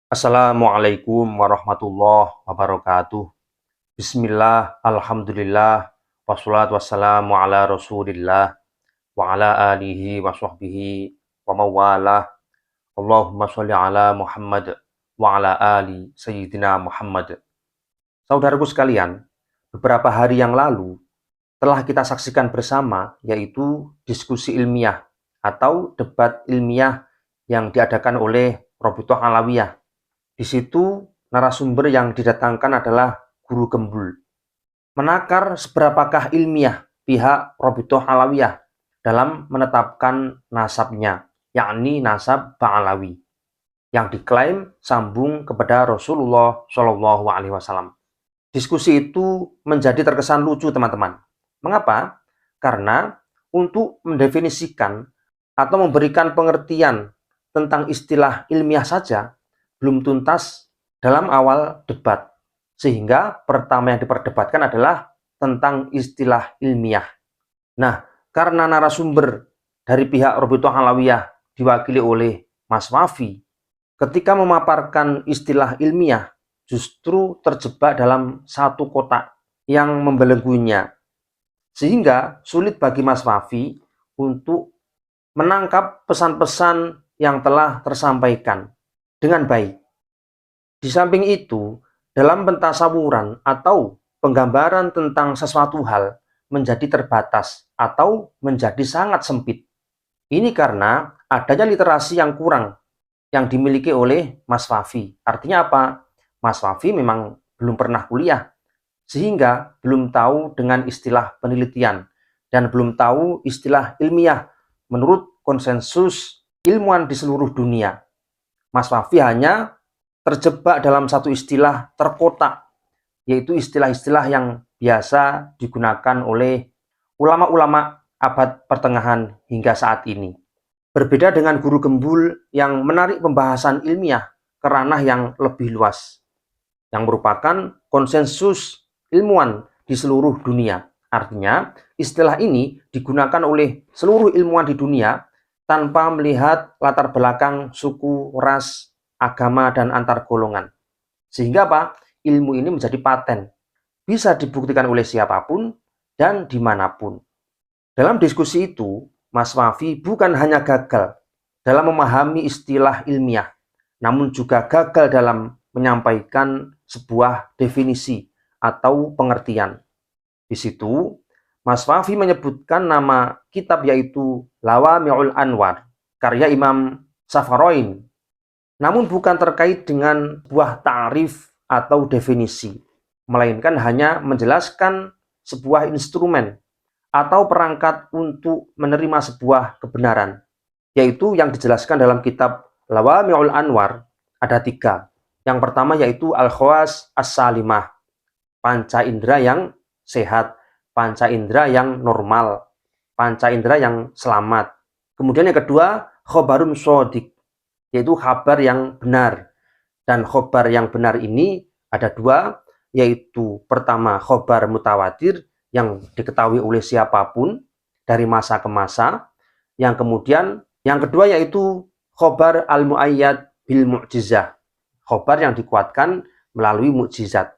Assalamualaikum warahmatullahi wabarakatuh. Bismillah, alhamdulillah, wassalatu wassalamu ala rasulillah, wa ala alihi wa sahbihi wa mawalah. Allahumma sholli ala Muhammad wa ala ali Sayyidina Muhammad. Saudaraku sekalian, beberapa hari yang lalu telah kita saksikan bersama, yaitu diskusi ilmiah atau debat ilmiah yang diadakan oleh Robitoh Alawiyah. Di situ narasumber yang didatangkan adalah guru gembul. Menakar seberapakah ilmiah pihak Robitoh Alawiyah dalam menetapkan nasabnya, yakni nasab Ba'alawi, yang diklaim sambung kepada Rasulullah Shallallahu Alaihi Wasallam. Diskusi itu menjadi terkesan lucu, teman-teman. Mengapa? Karena untuk mendefinisikan atau memberikan pengertian tentang istilah ilmiah saja belum tuntas dalam awal debat, sehingga pertama yang diperdebatkan adalah tentang istilah ilmiah. Nah, karena narasumber dari pihak Robitoh Alawiyah diwakili oleh Mas Wafi, ketika memaparkan istilah ilmiah justru terjebak dalam satu kotak yang membelenggunya, sehingga sulit bagi Mas Wafi untuk menangkap pesan-pesan yang telah tersampaikan dengan baik. Di samping itu, dalam pentasawuran atau penggambaran tentang sesuatu hal menjadi terbatas atau menjadi sangat sempit. Ini karena adanya literasi yang kurang yang dimiliki oleh Mas Wafi. Artinya apa? Mas Wafi memang belum pernah kuliah, sehingga belum tahu dengan istilah penelitian dan belum tahu istilah ilmiah menurut konsensus ilmuwan di seluruh dunia. Mas Wafi hanya terjebak dalam satu istilah terkotak, yaitu istilah-istilah yang biasa digunakan oleh ulama-ulama abad pertengahan hingga saat ini. Berbeda dengan guru gembul yang menarik pembahasan ilmiah ke ranah yang lebih luas, yang merupakan konsensus ilmuwan di seluruh dunia. Artinya, istilah ini digunakan oleh seluruh ilmuwan di dunia tanpa melihat latar belakang suku, ras, agama, dan antar golongan. Sehingga apa? Ilmu ini menjadi paten. Bisa dibuktikan oleh siapapun dan dimanapun. Dalam diskusi itu, Mas Wafi bukan hanya gagal dalam memahami istilah ilmiah, namun juga gagal dalam menyampaikan sebuah definisi atau pengertian. Di situ, Mas Wafi menyebutkan nama kitab yaitu Lawami'ul Anwar, karya Imam Safaroin, namun bukan terkait dengan buah ta'rif atau definisi, melainkan hanya menjelaskan sebuah instrumen atau perangkat untuk menerima sebuah kebenaran, yaitu yang dijelaskan dalam kitab Lawami'ul Anwar ada 3. Yang pertama yaitu Al-Khawas As-Salimah, panca indera yang sehat, panca indera yang normal, panca indera yang selamat. Kemudian yang kedua, khobarun sodik, yaitu kabar yang benar. Dan khobar yang benar ini ada 2, yaitu pertama khobar mutawatir yang diketahui oleh siapapun dari masa ke masa. Yang kemudian yang kedua yaitu khobar al-mu'ayyad bil mu'jizah, khobar yang dikuatkan melalui mukjizat.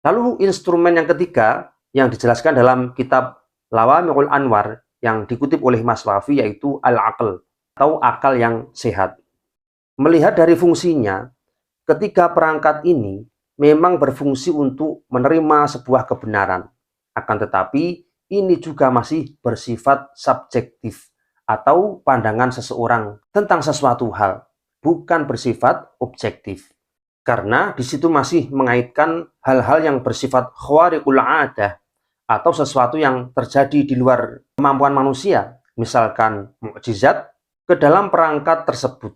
Lalu instrumen yang ketiga yang dijelaskan dalam kitab Lawami'ul Anwar yang dikutip oleh Mas Wafi yaitu al-aql atau akal yang sehat. Melihat dari fungsinya, ketiga perangkat ini memang berfungsi untuk menerima sebuah kebenaran. Akan tetapi ini juga masih bersifat subjektif atau pandangan seseorang tentang sesuatu hal, bukan bersifat objektif. Karena di situ masih mengaitkan hal-hal yang bersifat khawariqul 'adah atau sesuatu yang terjadi di luar kemampuan manusia, misalkan mukjizat, ke dalam perangkat tersebut.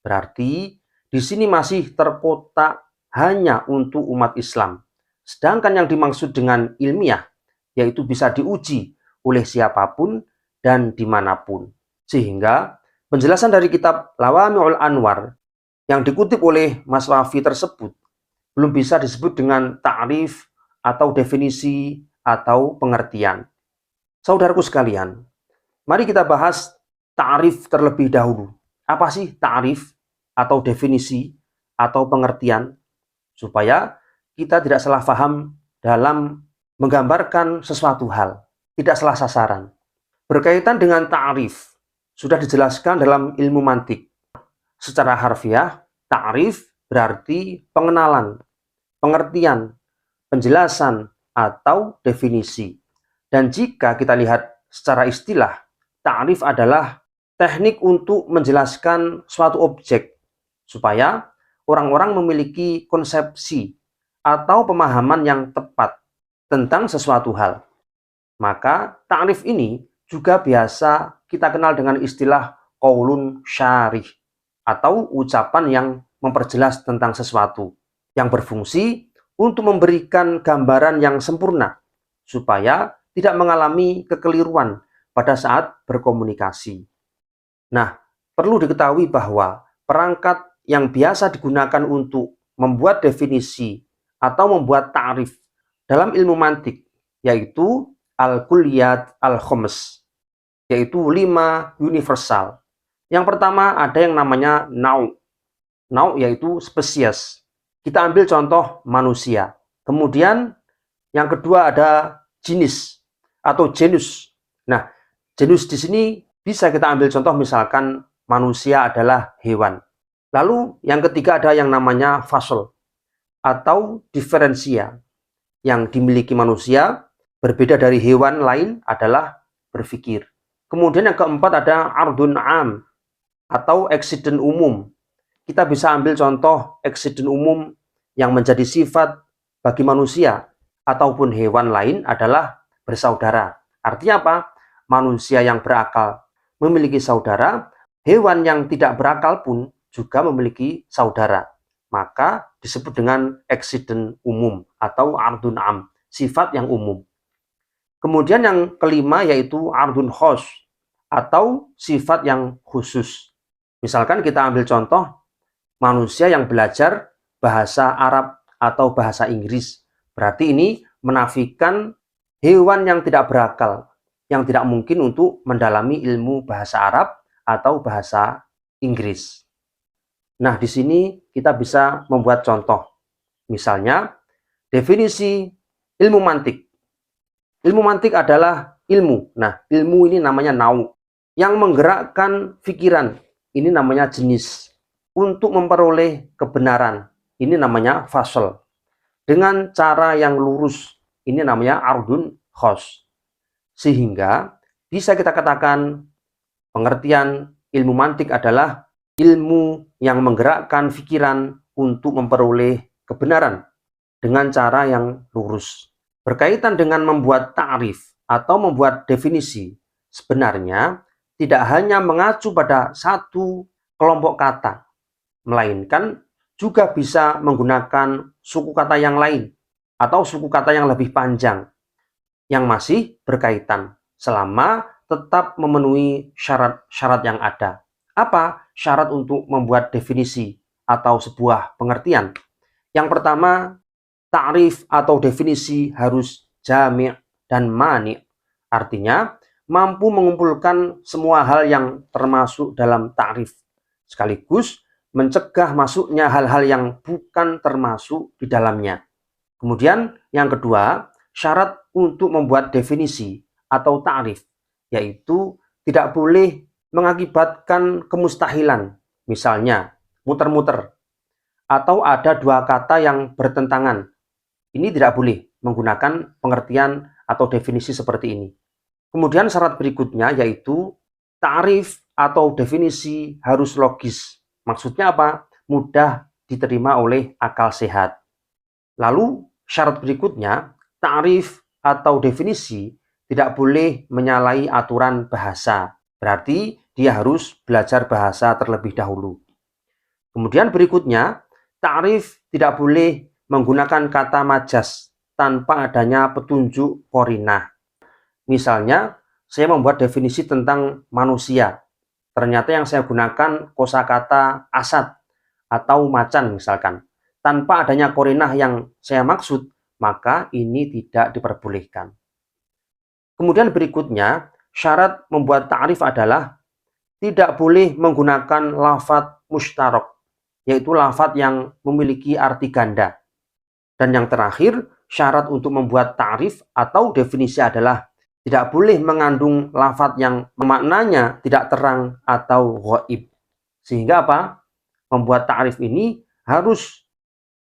Berarti di sini masih terkotak hanya untuk umat Islam. Sedangkan yang dimaksud dengan ilmiah yaitu bisa diuji oleh siapapun dan dimanapun. Sehingga penjelasan dari kitab Lawami'ul Anwar yang dikutip oleh Mas Wafi tersebut belum bisa disebut dengan ta'rif atau definisi atau pengertian. Saudaraku sekalian, mari kita bahas ta'rif terlebih dahulu. Apa sih ta'rif atau definisi atau pengertian supaya kita tidak salah paham dalam menggambarkan sesuatu hal, tidak salah sasaran. Berkaitan dengan ta'rif, sudah dijelaskan dalam ilmu mantik. Secara harfiah, ta'rif berarti pengenalan, pengertian, penjelasan, atau definisi. Dan jika kita lihat secara istilah, ta'rif adalah teknik untuk menjelaskan suatu objek supaya orang-orang memiliki konsepsi atau pemahaman yang tepat tentang sesuatu hal. Maka ta'rif ini juga biasa kita kenal dengan istilah qaulun syarih atau ucapan yang memperjelas tentang sesuatu yang berfungsi untuk memberikan gambaran yang sempurna supaya tidak mengalami kekeliruan pada saat berkomunikasi. Nah, perlu diketahui bahwa perangkat yang biasa digunakan untuk membuat definisi atau membuat ta'rif dalam ilmu mantik yaitu al-kulliyat al-khams, yaitu 5 universal. Yang pertama ada yang namanya nau. Nau yaitu spesies. Kita ambil contoh manusia. Kemudian yang kedua ada jenis atau genus. Nah, genus di sini bisa kita ambil contoh misalkan manusia adalah hewan. Lalu yang ketiga ada yang namanya fasol atau diferensia. Yang dimiliki manusia berbeda dari hewan lain adalah berpikir. Kemudian yang keempat ada ardun am atau eksiden umum. Kita bisa ambil contoh eksiden umum yang menjadi sifat bagi manusia ataupun hewan lain adalah bersaudara. Artinya apa? Manusia yang berakal memiliki saudara, hewan yang tidak berakal pun juga memiliki saudara. Maka disebut dengan eksiden umum atau ardun am, sifat yang umum. Kemudian yang kelima yaitu ardun khos atau sifat yang khusus. Misalkan kita ambil contoh manusia yang belajar bahasa Arab atau bahasa Inggris. Berarti ini menafikan hewan yang tidak berakal, yang tidak mungkin untuk mendalami ilmu bahasa Arab atau bahasa Inggris. Nah, di sini kita bisa membuat contoh. Misalnya, definisi ilmu mantik. Ilmu mantik adalah ilmu. Nah, ilmu ini namanya nau. Yang menggerakkan pikiran, ini namanya jenis. Untuk memperoleh kebenaran, ini namanya fasal. Dengan cara yang lurus, ini namanya ardun khos. Sehingga bisa kita katakan pengertian ilmu mantik adalah ilmu yang menggerakkan pikiran untuk memperoleh kebenaran dengan cara yang lurus. Berkaitan dengan membuat ta'rif atau membuat definisi, sebenarnya tidak hanya mengacu pada satu kelompok kata, melainkan juga bisa menggunakan suku kata yang lain atau suku kata yang lebih panjang yang masih berkaitan selama tetap memenuhi syarat-syarat yang ada. Apa syarat untuk membuat definisi atau sebuah pengertian? Yang pertama, ta'rif atau definisi harus jami' dan mani'. Artinya, mampu mengumpulkan semua hal yang termasuk dalam ta'rif, sekaligus mencegah masuknya hal-hal yang bukan termasuk di dalamnya. Kemudian yang kedua, syarat untuk membuat definisi atau ta'rif, yaitu tidak boleh mengakibatkan kemustahilan, misalnya muter-muter, atau ada dua kata yang bertentangan. Ini tidak boleh menggunakan pengertian atau definisi seperti ini. Kemudian syarat berikutnya yaitu ta'rif atau definisi harus logis. Maksudnya apa? Mudah diterima oleh akal sehat. Lalu syarat berikutnya, ta'rif atau definisi tidak boleh menyalahi aturan bahasa. Berarti dia harus belajar bahasa terlebih dahulu. Kemudian berikutnya, ta'rif tidak boleh menggunakan kata majas tanpa adanya petunjuk qarinah. Misalnya, saya membuat definisi tentang manusia. Ternyata yang saya gunakan kosakata asad atau macan misalkan. Tanpa adanya qarinah yang saya maksud, maka ini tidak diperbolehkan. Kemudian berikutnya, syarat membuat ta'rif adalah tidak boleh menggunakan lafadz mustarak yaitu lafadz yang memiliki arti ganda. Dan yang terakhir, syarat untuk membuat ta'rif atau definisi adalah tidak boleh mengandung lafadz yang maknanya tidak terang atau ghaib. Sehingga apa? Membuat ta'rif ini harus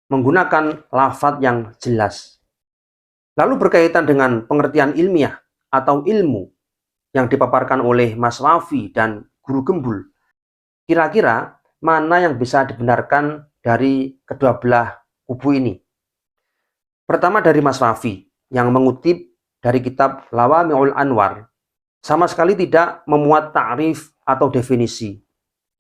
menggunakan lafadz yang jelas. Lalu berkaitan dengan pengertian ilmiah atau ilmu yang dipaparkan oleh Mas Wafi dan Guru Gembul, kira-kira mana yang bisa dibenarkan dari kedua belah kubu ini? Pertama dari Mas Wafi yang mengutip dari kitab Lawami'ul Anwar, sama sekali tidak memuat ta'rif atau definisi,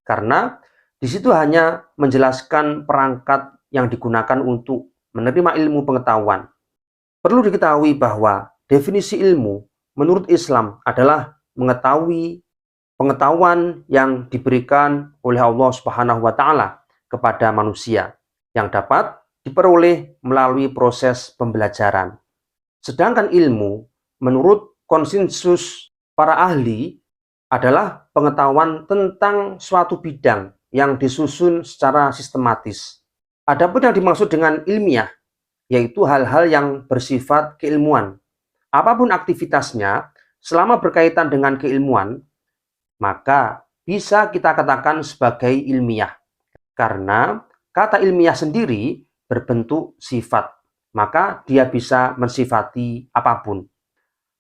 karena di situ hanya menjelaskan perangkat yang digunakan untuk menerima ilmu pengetahuan. Perlu diketahui bahwa definisi ilmu menurut Islam adalah mengetahui pengetahuan yang diberikan oleh Allah Subhanahu wa Ta'ala kepada manusia yang dapat diperoleh melalui proses pembelajaran. Sedangkan ilmu menurut konsensus para ahli adalah pengetahuan tentang suatu bidang yang disusun secara sistematis. Adapun yang dimaksud dengan ilmiah, yaitu hal-hal yang bersifat keilmuan. Apapun aktivitasnya, selama berkaitan dengan keilmuan, maka bisa kita katakan sebagai ilmiah. Karena kata ilmiah sendiri berbentuk sifat, maka dia bisa mensifati apapun.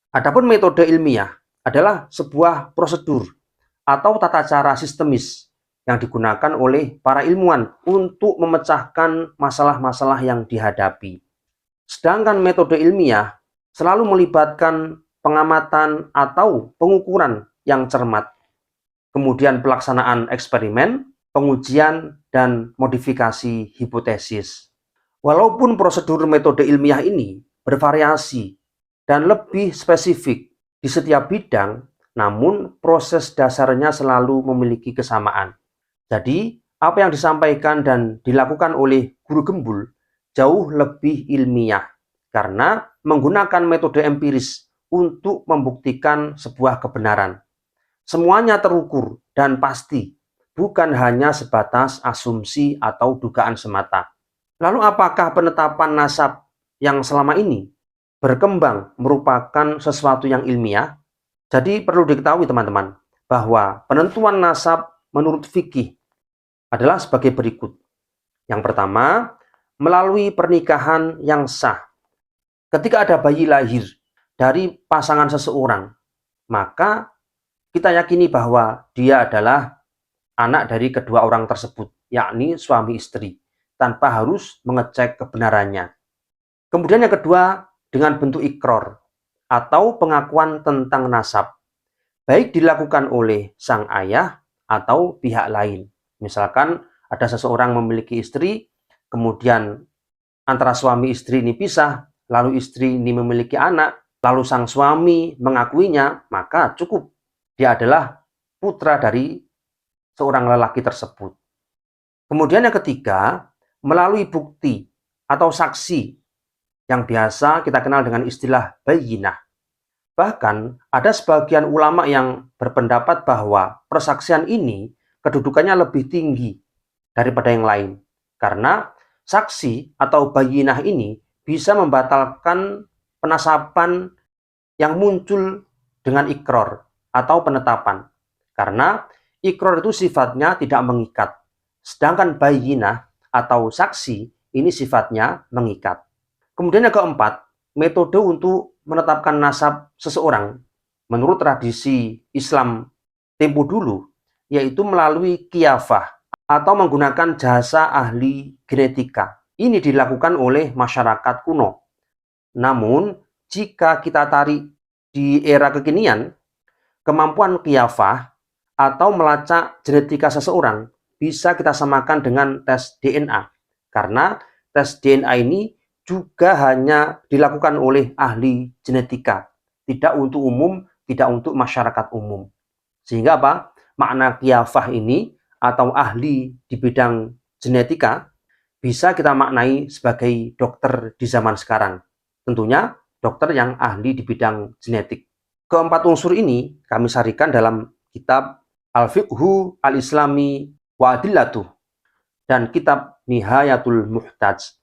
Adapun metode ilmiah adalah sebuah prosedur atau tata cara sistemis yang digunakan oleh para ilmuwan untuk memecahkan masalah-masalah yang dihadapi. Sedangkan metode ilmiah selalu melibatkan pengamatan atau pengukuran yang cermat, kemudian pelaksanaan eksperimen, pengujian, dan modifikasi hipotesis. Walaupun prosedur metode ilmiah ini bervariasi dan lebih spesifik di setiap bidang, namun proses dasarnya selalu memiliki kesamaan. Jadi, apa yang disampaikan dan dilakukan oleh Guru Gembul jauh lebih ilmiah karena menggunakan metode empiris untuk membuktikan sebuah kebenaran. Semuanya terukur dan pasti, bukan hanya sebatas asumsi atau dugaan semata. Lalu apakah penetapan nasab yang selama ini berkembang merupakan sesuatu yang ilmiah? Jadi perlu diketahui teman-teman bahwa penentuan nasab menurut fikih adalah sebagai berikut. Yang pertama, melalui pernikahan yang sah. Ketika ada bayi lahir dari pasangan seseorang, maka kita yakini bahwa dia adalah anak dari kedua orang tersebut, yakni suami istri, tanpa harus mengecek kebenarannya. Kemudian yang kedua, dengan bentuk ikror atau pengakuan tentang nasab, baik dilakukan oleh sang ayah atau pihak lain. Misalkan ada seseorang memiliki istri, kemudian antara suami istri ini pisah, lalu istri ini memiliki anak, lalu sang suami mengakuinya, maka cukup dia adalah putra dari seorang lelaki tersebut. Kemudian yang ketiga, melalui bukti atau saksi yang biasa kita kenal dengan istilah bayyinah. Bahkan ada sebagian ulama yang berpendapat bahwa persaksian ini kedudukannya lebih tinggi daripada yang lain. Karena saksi atau bayyinah ini bisa membatalkan penasaban yang muncul dengan ikror atau penetapan. Karena ikror itu sifatnya tidak mengikat. Sedangkan bayyinah atau saksi ini sifatnya mengikat. Kemudian yang keempat, metode untuk menetapkan nasab seseorang menurut tradisi Islam tempo dulu, yaitu melalui qiyafah atau menggunakan jasa ahli genetika. Ini dilakukan oleh masyarakat kuno. Namun, jika kita tarik di era kekinian, kemampuan qiyafah atau melacak genetika seseorang bisa kita samakan dengan tes DNA. Karena tes DNA ini juga hanya dilakukan oleh ahli genetika, tidak untuk umum, tidak untuk masyarakat umum. Sehingga apa? Makna qiyafah ini atau ahli di bidang genetika bisa kita maknai sebagai dokter di zaman sekarang. Tentunya dokter yang ahli di bidang genetik. Keempat unsur ini kami sarikan dalam kitab Al-Fiqhu Al-Islami wa Adillatuh dan kitab Nihayatul Muhtaj.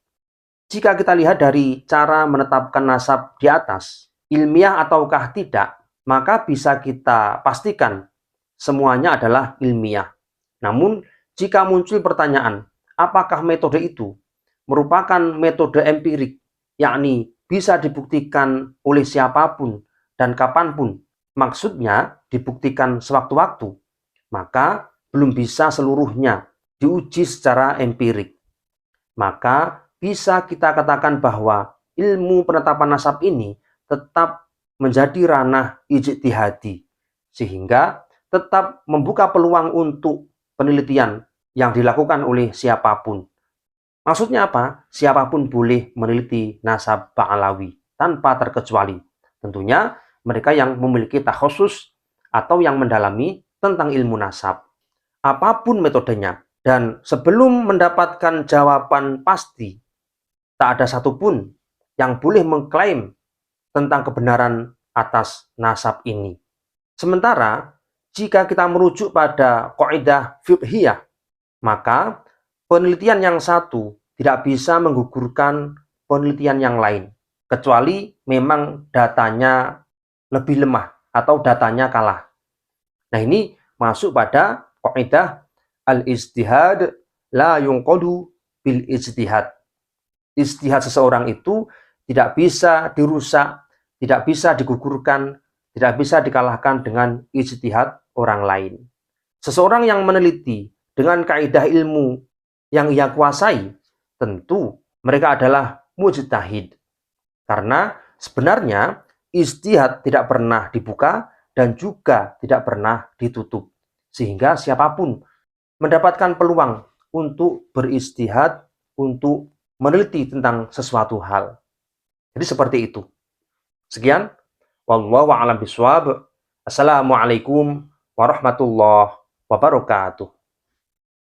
Jika kita lihat dari cara menetapkan nasab di atas, ilmiah ataukah tidak, maka bisa kita pastikan semuanya adalah ilmiah. Namun, jika muncul pertanyaan, apakah metode itu merupakan metode empirik, yakni bisa dibuktikan oleh siapapun dan kapanpun, maksudnya dibuktikan sewaktu-waktu, maka belum bisa seluruhnya diuji secara empirik. Maka bisa kita katakan bahwa ilmu penetapan nasab ini tetap menjadi ranah ijtihadi, sehingga tetap membuka peluang untuk penelitian yang dilakukan oleh siapapun. Maksudnya apa? Siapapun boleh meneliti nasab Ba'alawi tanpa terkecuali. Tentunya mereka yang memiliki takhusus atau yang mendalami tentang ilmu nasab. Apapun metodenya. Dan sebelum mendapatkan jawaban pasti, tak ada satupun yang boleh mengklaim tentang kebenaran atas nasab ini. Sementara, jika kita merujuk pada kaidah fiqhiyah, maka penelitian yang satu tidak bisa menggugurkan penelitian yang lain, kecuali memang datanya lebih lemah atau datanya kalah. Nah, ini masuk pada kaidah al-ijtihad la yunqadu bil ijtihad. Ijtihad seseorang itu tidak bisa dirusak, tidak bisa digugurkan, tidak bisa dikalahkan dengan ijtihad orang lain. Seseorang yang meneliti dengan kaidah ilmu yang ia kuasai, tentu mereka adalah mujtahid. Karena sebenarnya ijtihad tidak pernah dibuka dan juga tidak pernah ditutup. Sehingga siapapun mendapatkan peluang untuk beristihad, untuk meneliti tentang sesuatu hal. Jadi seperti itu. Sekian. Wallahu a'lam bishawab. Assalamualaikum warahmatullahi wabarakatuh.